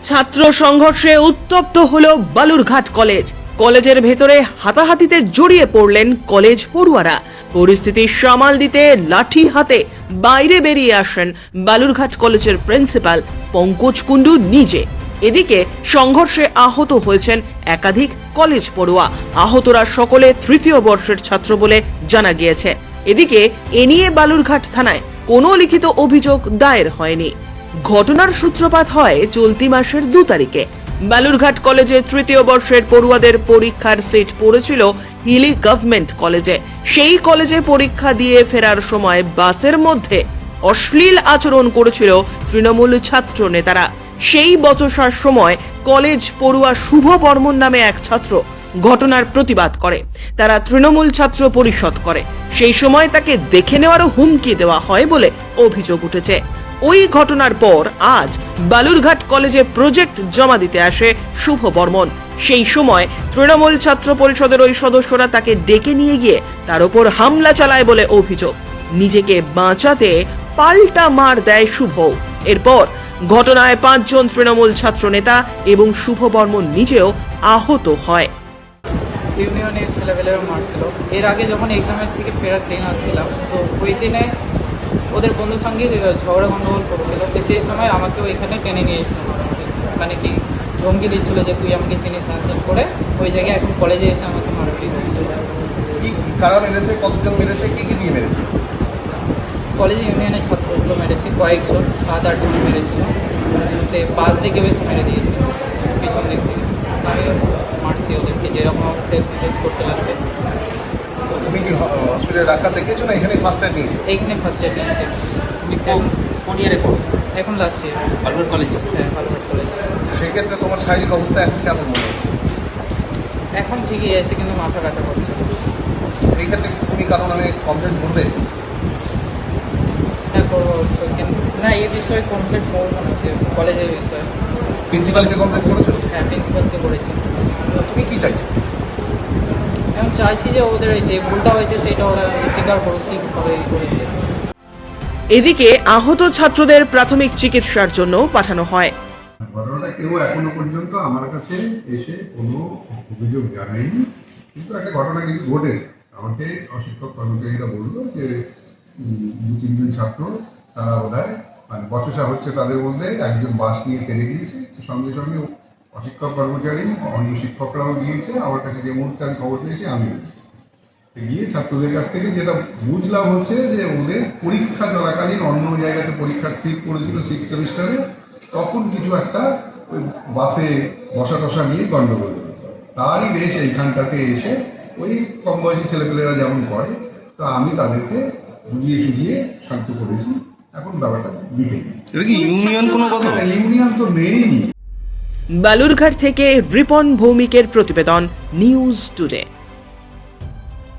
ছাত্র সংঘর্ষে উত্তপ্ত হলো বালুরঘাট কলেজ। কলেজের ভেতরে হাতাহাতিতে জড়িয়ে পড়লেন কলেজ পড়ুয়ারা। পরিস্থিতি সামাল দিতে লাঠি হাতে বাইরে বেরিয়ে আসেন বালুরঘাট কলেজের প্রিন্সিপাল পঙ্কজ কুণ্ডু নিজে। এদিকে সংঘর্ষে আহত হয়েছেন একাধিক কলেজ পড়ুয়া। আহতরা সকলে তৃতীয় বর্ষের ছাত্র বলে জানা গিয়েছে। এদিকে এ নিয়ে বালুরঘাট থানায় কোনো লিখিত অভিযোগ দায়ের হয়নি। ঘটনার সূত্রপাত হয় চলতি মাসের 2 তারিখে। বালুরঘাট কলেজে তৃতীয় বর্ষের পড়ুয়াদের পরীক্ষার সিট পড়েছিল হিলি গভর্নমেন্ট কলেজে। সেই কলেজে পরীক্ষা দিয়ে ফেরার সময় বাসের মধ্যে অশ্লীল আচরণ করেছিল তৃণমূল ছাত্র নেতারা। সেই বচসার সময় কলেজ পড়ুয়া শুভ বর্মন নামে এক ছাত্র ঘটনার প্রতিবাদ করে। তারা তৃণমূল ছাত্র পরিষদ করে। সেই সময় তাকে দেখে নেওয়ারও হুমকি দেওয়া হয় বলে অভিযোগ উঠেছে। ওই ঘটনার পর আজ বালুরঘাট কলেজে প্রজেক্ট জমা দিতে আসে শুভ বর্মন। সেই সময় তৃণমূল ছাত্র পরিষদের ওই সদস্যরা তাকে ডেকে নিয়ে গিয়ে তার উপর হামলা চালায় বলে অভিযোগ। নিজেকে বাঁচাতে পাল্টা মার দেয় শুভ। এরপর ঘটনায় 5 জন তৃণমূল ছাত্র নেতা এবং শুভ বর্মন নিজেও আহত হয়। ইউনিয়নের ছেলেবেলেও মারছিল। এর আগে যখন এক্সামের থেকে ফেরার ট্রেন আসছিলাম, তো ওই দিনে ওদের বন্ধুর সঙ্গে ঝগড়া গণ্ডগোল করছিল। তো সেই সময় আমাকেও এখানে টেনে নিয়েছিল মোটামুটি, মানে কি ধমকি দিচ্ছিল যে তুই আমাকে চিনিস না করে। ওই জায়গায় এখন কলেজে এসে আমাকে মারামারি করছিল। কি কারা মেরেছে, কতজন মেরেছে, কি কি দিয়ে মেরেছে? কলেজে ইউনিয়নের ছাত্রগুলো মেরেছে, কয়েকজন 7-8 জন মেরেছিল। তো পাশ দিকে বেশি মেরে দিয়েছে, পিছন দিক থেকে। আমিও মারছি ওদেরকে, যেরকম আমাকে সেলফ ডিফেন্স করতে লাগবে। তুমি কি হসপিটালে ডাক্তার দেখিয়েছো না এখানে ফার্স্ট এড নিয়েছো? এইখানে ফার্স্ট এড নিয়েছি। কোন ইয়ারে পড়ো? এখন লাস্ট ইয়ার। বালুরঘাট কলেজে? হ্যাঁ, বালুরঘাট কলেজ। সেক্ষেত্রে তোমার শারীরিক অবস্থা এখন কেমন মনে হচ্ছে? এখন ঠিকই আছে, কিন্তু মাথা ব্যথা করছে। এই ক্ষেত্রে তুমি কারণ আমি কমপ্লেন করবে? হ্যাঁ, করবো অবশ্যই। কিন্তু না, এই বিষয়ে কমপ্লেন করবো না, যে কলেজের বিষয়ে। প্রিন্সিপালকে কমপ্লেন করেছো? হ্যাঁ, প্রিন্সিপালকে করেছি। তুমি কি চাইছো? এখন চাইছি যে ওদের এই যে ভুলটা হয়েছে সেটা ওরা স্বীকার করুক, কীভাবে করেছে। এদিকে আহত ছাত্রদের প্রাথমিক চিকিৎসার জন্য পাঠানো হয়। ঘটনাটা কেউ এখনো পর্যন্ত আমার কাছে এসে কোনো অভিযোগ জানায়নি, কিন্তু একটা ঘটনা কিন্তু ঘটেছে। আমাকে অশিক্ষক কর্মচারীরা বললো যে 2-3 জন ছাত্র তারা বোধহয় মানে বচসা হচ্ছে তাদের মধ্যে, একজন বাস নিয়ে তেড়ে গিয়েছে। সঙ্গে সঙ্গে অশিক্ষক কর্মচারী অন্য শিক্ষকরাও গিয়েছে আমার কাছে। যে মুহূর্তে আমি খবর পেয়েছি আমি গিয়ে ছাত্রদের কাছ থেকে যেটা বুঝলাম হচ্ছে যে ওদের পরীক্ষা চলাকালীন অন্য জায়গাতে পরীক্ষার সিট পড়েছিল 6th সেমিস্টারে, তখন কিছু একটা ওই বাসে বসা টসা নিয়ে গণ্ডগোল হয়েছে। তারই বেশ এইখানটাতে এসে ওই কম বয়সী ছেলেপেলেরা যেমন করে, তো আমি তাদেরকে বুঝিয়ে সুঝিয়ে শান্ত করেছি। এখন ব্যাপারটা বিকেল। এটা কি ইউনিয়ন কোনো কথা? ইউনিয়ন তো নেই। বালুরঘাট থেকে রিপন ভৌমিকের প্রতিবেদন, নিউজ টুডে।